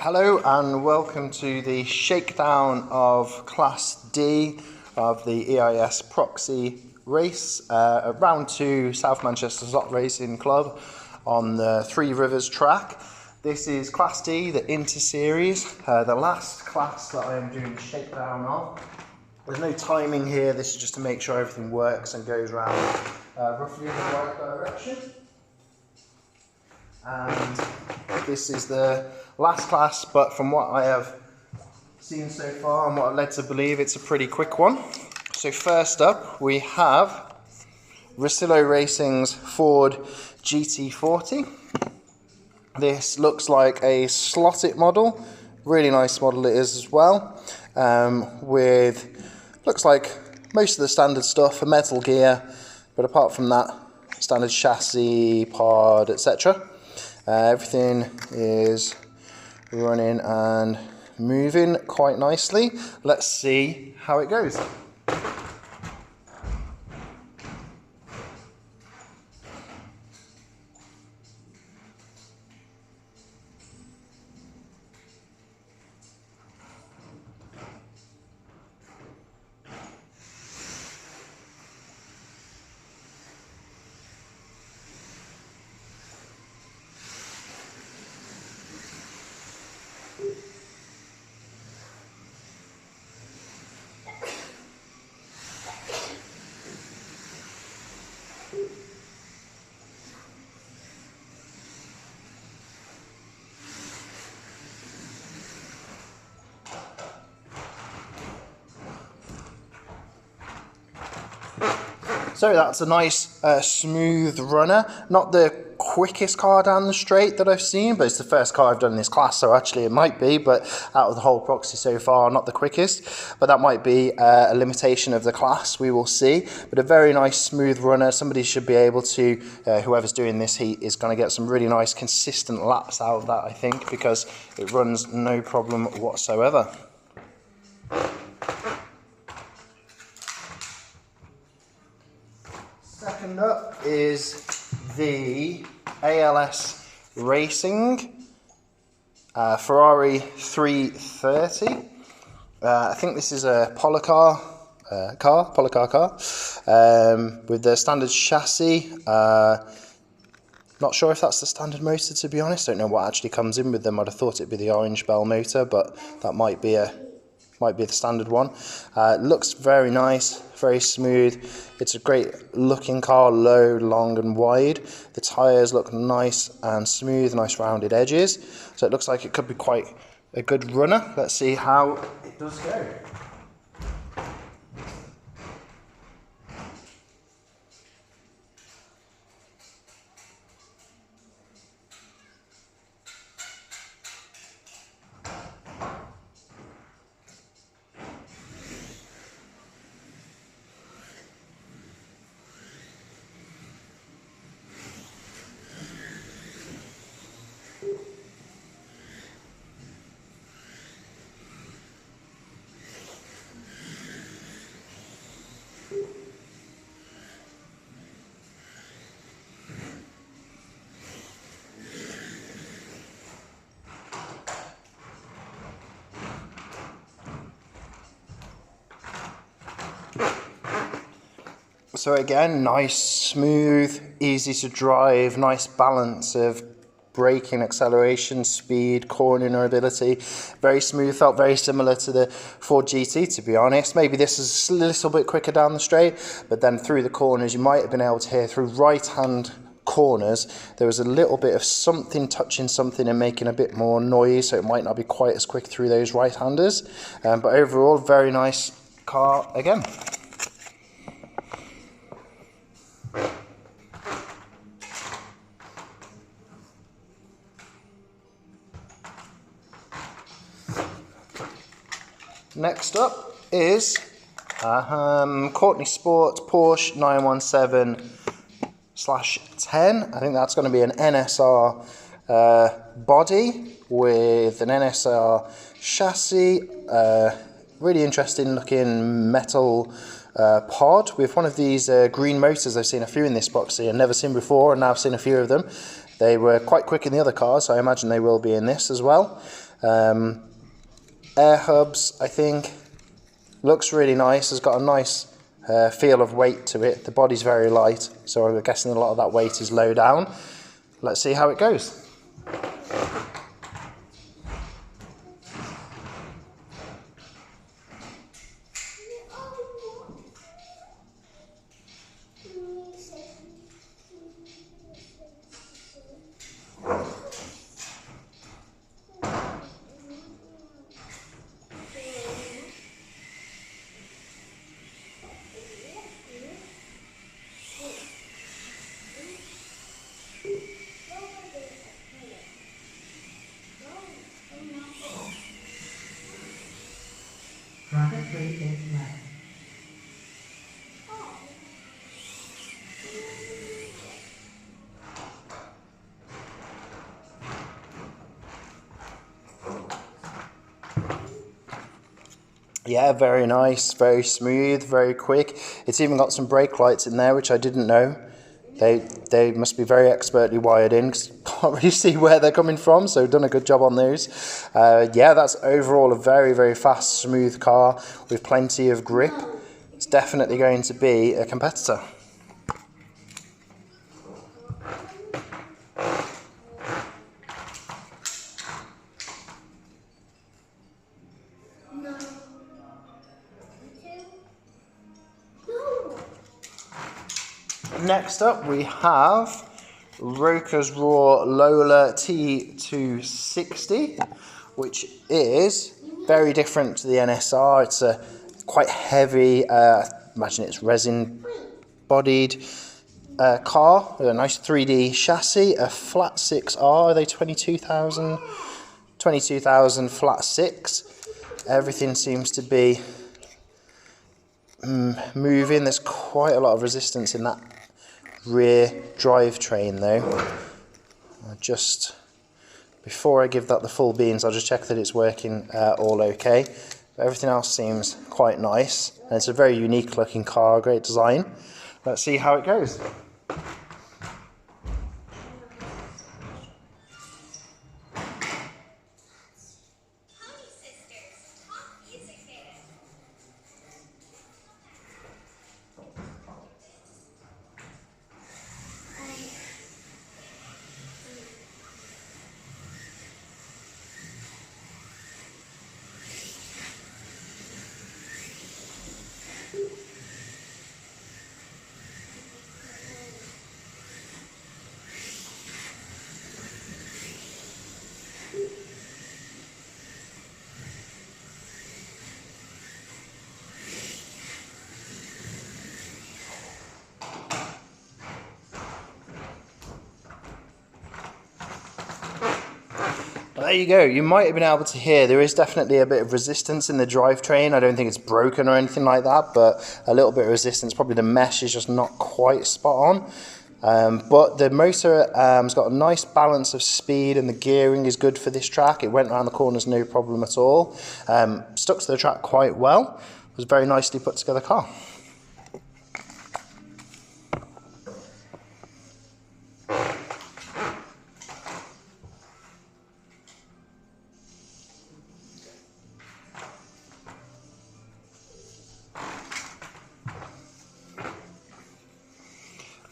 Hello and welcome to the shakedown of Class D of the EIS Proxy race at Round 2 South Manchester Slot Racing Club on the Three Rivers track. This is Class D, the Inter-Series, the last class that I am doing the shakedown of. There's no timing here, this is just to make sure everything works and goes round roughly in the right direction. And this is the last class, but from what I have seen so far and what I'm led to believe, it's a pretty quick one. So first up we have Rosillo Racing's Ford GT40. This looks like a slotted model, really nice model it is as well, looks like most of the standard stuff, a metal gear, but apart from that, standard chassis, pod, etc. Everything is running and moving quite nicely. Let's see how it goes. So that's a nice smooth runner, not the quickest car down the straight that I've seen, but it's the first car I've done in this class, so actually it might be, but out of the whole Proxy so far, not the quickest, but that might be a limitation of the class, we will see. But a very nice smooth runner. Somebody should be able to, whoever's doing this heat is going to get some really nice consistent laps out of that, I think, because it runs no problem whatsoever. Second up is the ALS Racing Ferrari 330. I think this is a Polycar car with the standard chassis. Not sure if that's the standard motor, to be honest. Don't know what actually comes in with them. I'd have thought it'd be the orange bell motor, but that might be the standard one. Looks very nice, very smooth. It's a great looking car, low, long and wide. The tyres look nice and smooth, nice rounded edges. So it looks like it could be quite a good runner. Let's see how it does go. So again, nice, smooth, easy to drive, nice balance of braking, acceleration, speed, cornering ability. Very smooth, felt very similar to the Ford GT, to be honest. Maybe this is a little bit quicker down the straight, but then through the corners, you might have been able to hear through right-hand corners, there was a little bit of something touching something and making a bit more noise, so it might not be quite as quick through those right-handers. But overall, very nice car again. Next up is Courtney Sport Porsche 917/10. I think that's going to be an NSR body with an NSR chassis. Really interesting looking metal pod with one of these green motors. I've seen a few in this Proxy and never seen before, and now I've seen a few of them. They were quite quick in the other cars, so I imagine they will be in this as well. Air hubs, I think, looks really nice. Has got a nice feel of weight to it. The body's very light, so I'm guessing a lot of that weight is low down. Let's see how it goes. Yeah, very nice, very smooth, very quick. It's even got some brake lights in there, which I didn't know. They must be very expertly wired in, because you can't really see where they're coming from, so done a good job on those. Yeah, that's overall a very, very fast, smooth car with plenty of grip. It's definitely going to be a competitor. Next up we have Roker's Raw Lola T260, which is very different to the NSR. It's a quite heavy, imagine it's resin bodied car with a nice 3D chassis, a flat 6R. Are they 22,000? 22,000 flat 6. Everything seems to be moving. There's quite a lot of resistance in that rear drivetrain though. Before I give that the full beans, I'll just check that it's working all okay. Everything else seems quite nice, and it's a very unique looking car, great design. Let's see how it goes. There you go. You might have been able to hear there is definitely a bit of resistance in the drivetrain. I don't think it's broken or anything like that, but a little bit of resistance. Probably the mesh is just not quite spot on. But the motor has got a nice balance of speed, and the gearing is good for this track. It went around the corners no problem at all. Stuck to the track quite well. It was a very nicely put together car.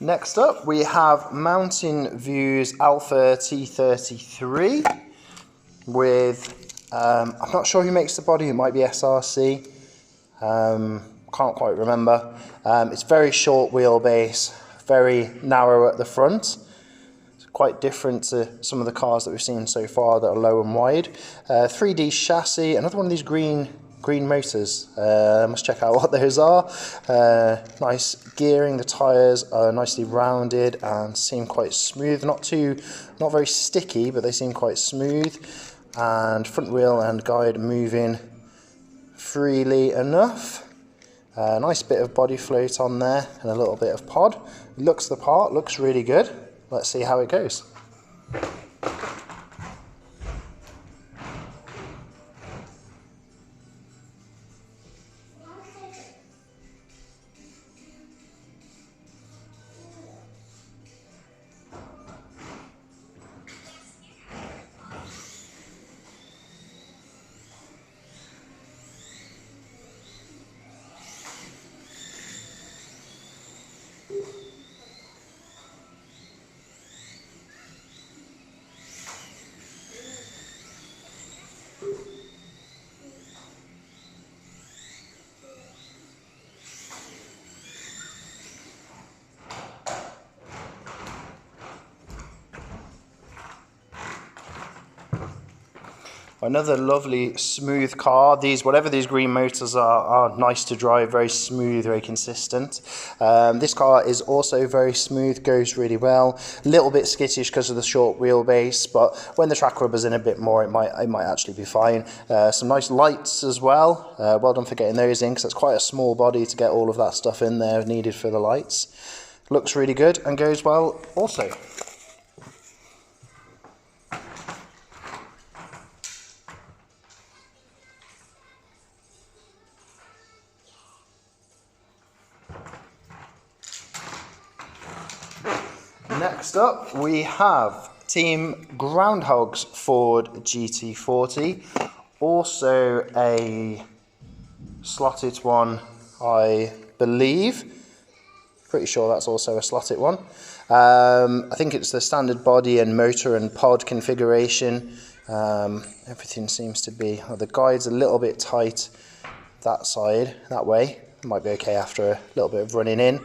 Next up we have Mountain View's Alpha T33 with, I'm not sure who makes the body, it might be SRC, can't quite remember. It's very short wheelbase, very narrow at the front. It's quite different to some of the cars that we've seen so far that are low and wide. 3D chassis, another one of these green motors. I must check out what those are. Nice gearing, the tyres are nicely rounded and seem quite smooth, not very sticky, but they seem quite smooth, and front wheel and guide moving freely enough. Nice bit of body float on there and a little bit of pod. Looks the part, looks really good. Let's see how it goes. Another lovely smooth car. Whatever these green motors are nice to drive, very smooth, very consistent. This car is also very smooth, goes really well. A little bit skittish because of the short wheelbase, but when the track rubber's in a bit more, it might actually be fine. Some nice lights as well. Well done for getting those in, because it's quite a small body to get all of that stuff in there needed for the lights. Looks really good and goes well also. Next up, we have Team Groundhog's Ford GT40, also a slotted one, I believe. Pretty sure that's also a slotted one. I think it's the standard body and motor and pod configuration. Everything seems to be, the guide's a little bit tight that side, that way. Might be okay after a little bit of running in.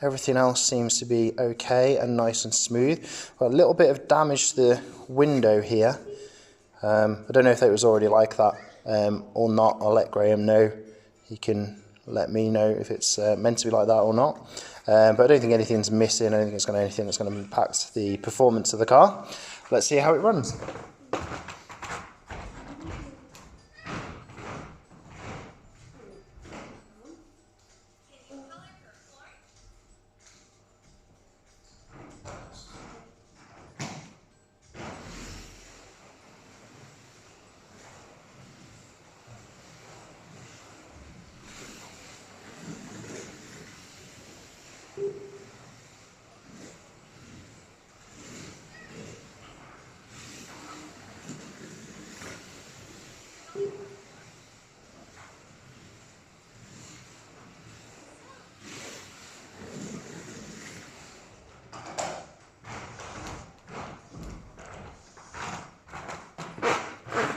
Everything else seems to be okay and nice and smooth. Got a little bit of damage to the window here. I don't know if it was already like that or not. I'll let Graham know. He can let me know if it's meant to be like that or not. But I don't think anything's missing. I don't think it's going to anything that's going to impact the performance of the car. Let's see how it runs.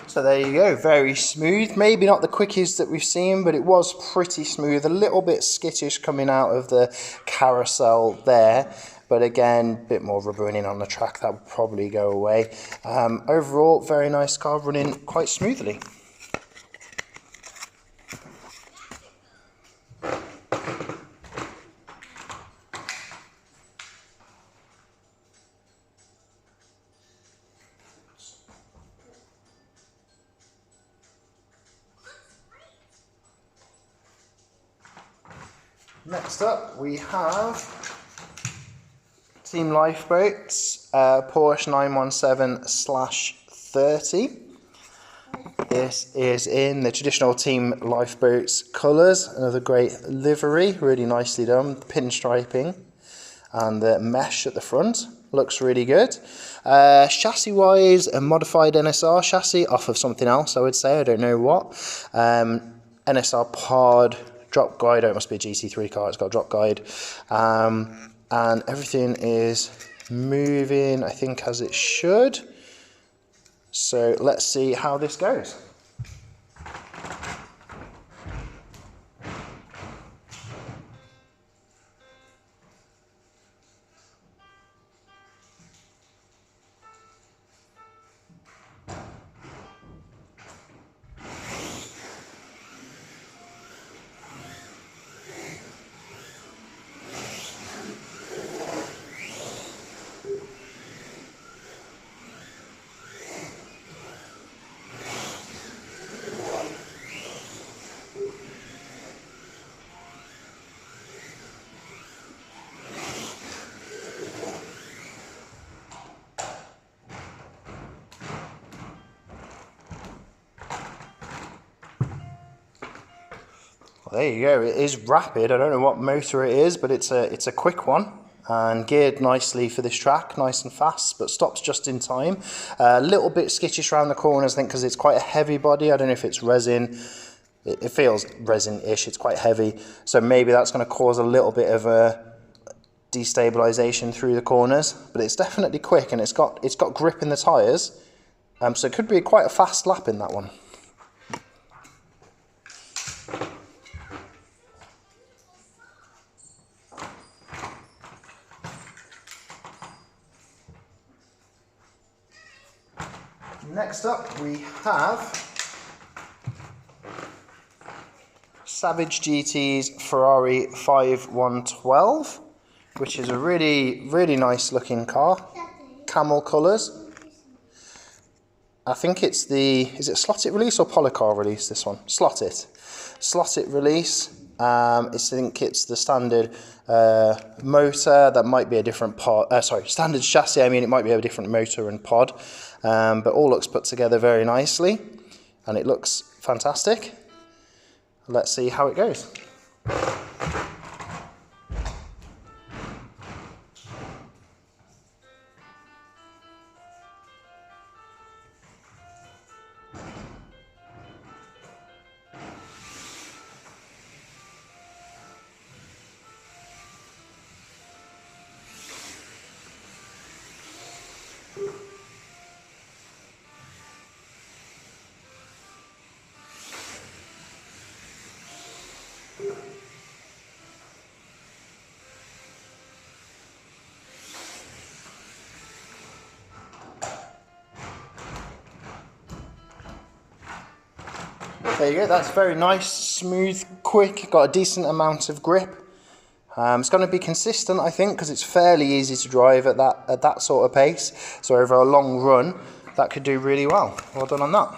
So there you go, very smooth. Maybe not the quickest that we've seen, but it was pretty smooth. A little bit skittish coming out of the carousel there. But again, a bit more rubbering on the track, that would probably go away. Overall, very nice car, running quite smoothly. Next up, we have Team Lifeboats, Porsche 917/30. This is in the traditional Team Lifeboats colours. Another great livery, really nicely done. Pinstriping and the mesh at the front. Looks really good. Chassis-wise, a modified NSR chassis off of something else, I would say. I don't know what. NSR pod. Drop guide, oh, it must be a GT3 car, it's got a drop guide. And everything is moving, I think, as it should. So let's see how this goes. Well, there you go, it is rapid. I don't know what motor it is, but it's a quick one and geared nicely for this track, nice and fast, but stops just in time. A little bit skittish around the corners, I think, because it's quite a heavy body. I don't know if it's resin. It feels resin-ish, it's quite heavy, so maybe that's going to cause a little bit of a destabilization through the corners, but it's definitely quick and it's got grip in the tyres, so it could be quite a fast lap in that one. Next up we have Savage GT's Ferrari 5112, which is a really nice looking car. Camel colours. I think it's is it slot it release or polycar release, this one? Slot it release. I think it's the standard motor. That might be a different pod, standard chassis, I mean it might be a different motor and pod, but all looks put together very nicely and it looks fantastic. Let's see how it goes. There you go, that's very nice, smooth, quick, got a decent amount of grip. It's going to be consistent, I think, because it's fairly easy to drive at that sort of pace. So over a long run, that could do really well. Well done on that.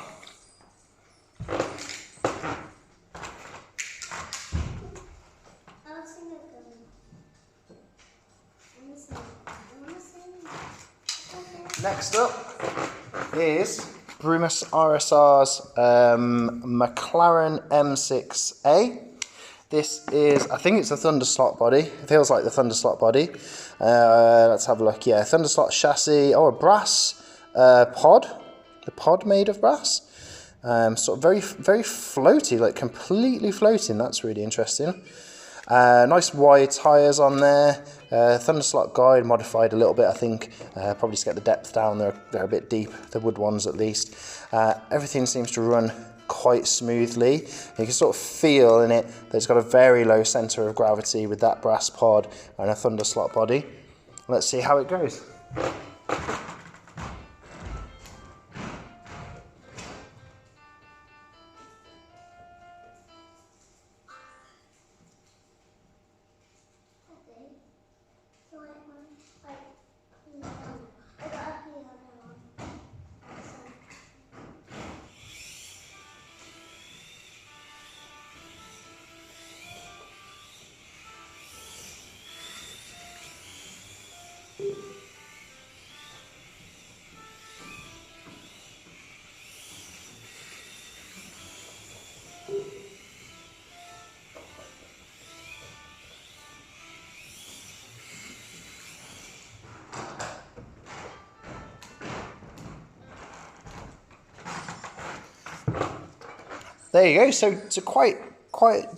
Next up is Brumus RSR's McLaren M6A. This is, I think it's a Thunder slot body. It feels like the Thunder slot body. Let's have a look. Yeah, Thunder slot chassis. Oh, a brass pod. The pod made of brass. Sort of very floaty, like completely floating. That's really interesting. Nice wide tyres on there. Thunder slot guide modified a little bit, I think, probably to get the depth down. They're a bit deep, the wood ones at least. Everything seems to run quite smoothly. You can sort of feel in it that it's got a very low centre of gravity with that brass pod and a Thunder slot body. Let's see how it goes. There you go. So it's a quite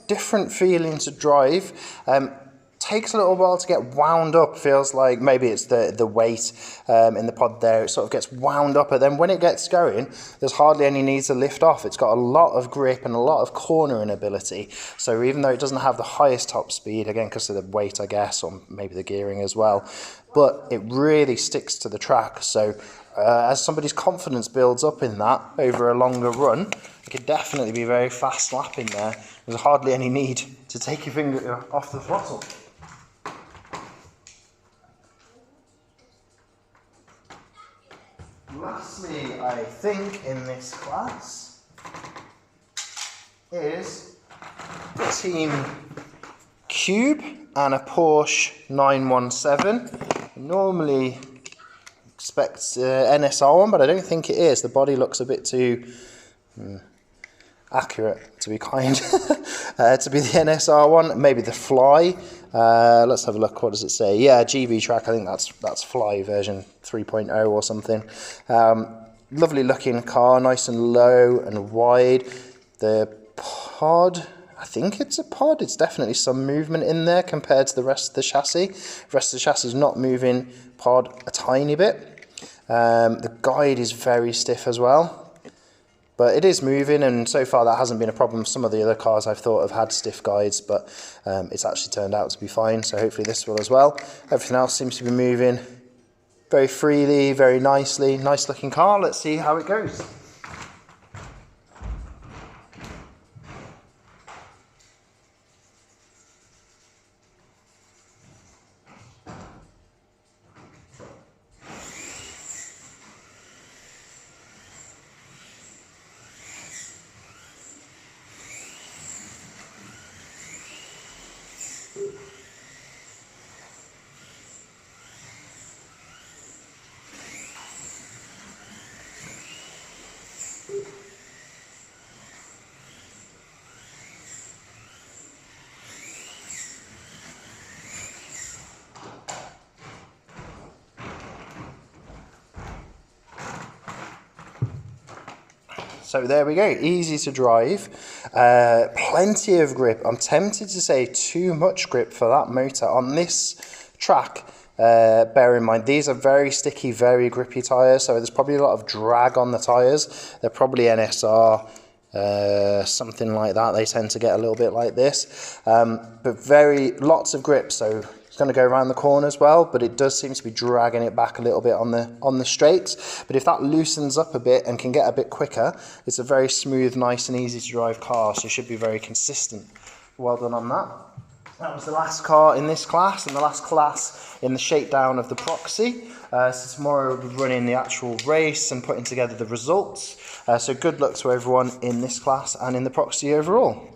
different feeling to drive. Takes a little while to get wound up. Feels like maybe it's the weight in the pod there. It sort of gets wound up, and then when it gets going, there's hardly any need to lift off. It's got a lot of grip and a lot of cornering ability. So even though it doesn't have the highest top speed, again because of the weight, I guess, or maybe the gearing as well, but it really sticks to the track. So as somebody's confidence builds up in that over a longer run, it could definitely be very fast lapping there. There's hardly any need to take your finger off the throttle. Lastly, I think in this class is Team Cube and a Porsche 917. Normally expect NSR one, but I don't think it is. The body looks a bit too accurate, to be kind, to be the NSR one. Maybe the Fly. Let's have a look. What does it say? Yeah, GB track. I think that's Fly version 3.0 or something. Lovely looking car, nice and low and wide. The pod, I think it's a pod. It's definitely some movement in there compared to the rest of the chassis. The rest of the chassis is not moving pod a tiny bit. The guide is very stiff as well. But it is moving, and so far that hasn't been a problem. Some of the other cars I've thought have had stiff guides, but it's actually turned out to be fine, so hopefully this will as well. Everything else seems to be moving very freely, very nicely. Nice looking car. Let's see how it goes. So there we go, easy to drive, plenty of grip. I'm tempted to say too much grip for that motor on this track. Bear in mind, these are very sticky, very grippy tyres, so there's probably a lot of drag on the tyres. They're probably NSR, something like that. They tend to get a little bit like this, but lots of grip, so it's going to go around the corners well, but it does seem to be dragging it back a little bit on the straights. But if that loosens up a bit and can get a bit quicker, it's a very smooth, nice and easy to drive car, so it should be very consistent. Well done on that. That was the last car in this class and the last class in the shakedown of the Proxy. So tomorrow we'll be running the actual race and putting together the results. So good luck to everyone in this class and in the Proxy overall.